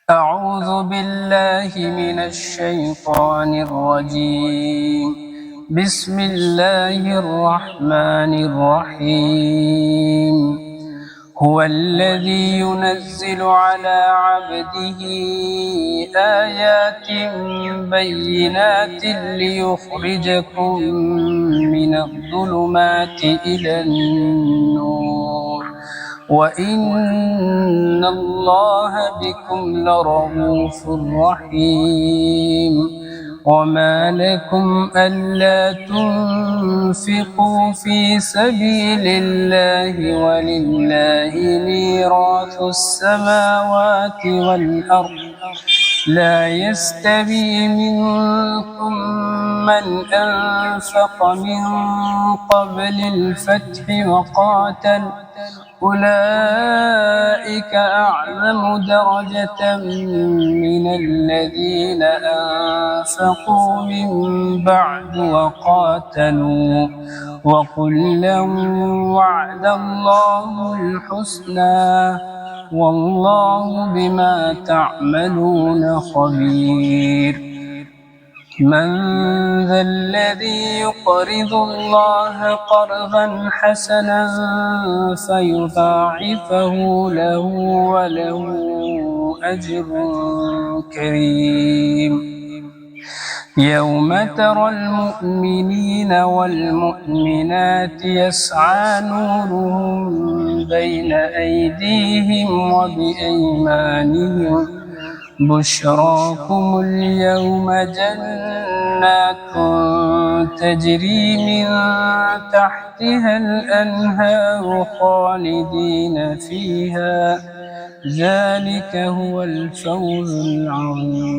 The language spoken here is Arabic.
أعوذ بالله من الشيطان الرجيم. بسم الله الرحمن الرحيم. هو الذي ينزل على عبده آيات بينات ليخرجكم من الظلمات إلى النور وإن الله بكم لرءوف رحيم. وما لكم ألا تنفقوا في سبيل الله ولله ميراث السماوات والأرض لا يستوي منكم من أنفق من قبل الفتح وقاتل أولئك أعظم درجة من الذين أنفقوا من بعد وقاتلوا وكلا وعد الله الحسنى والله بما تعملون خبير. من ذا الذي يقرض الله قرضا حسنا فيضاعفه له وله أجر كريم. يوم ترى المؤمنين والمؤمنات يسعى نورهم بين أيديهم وبأيمانهم بشراكم اليوم جنات تجري من تحتها الأنهار خالدين فيها ذلك هو الفوز العظيم.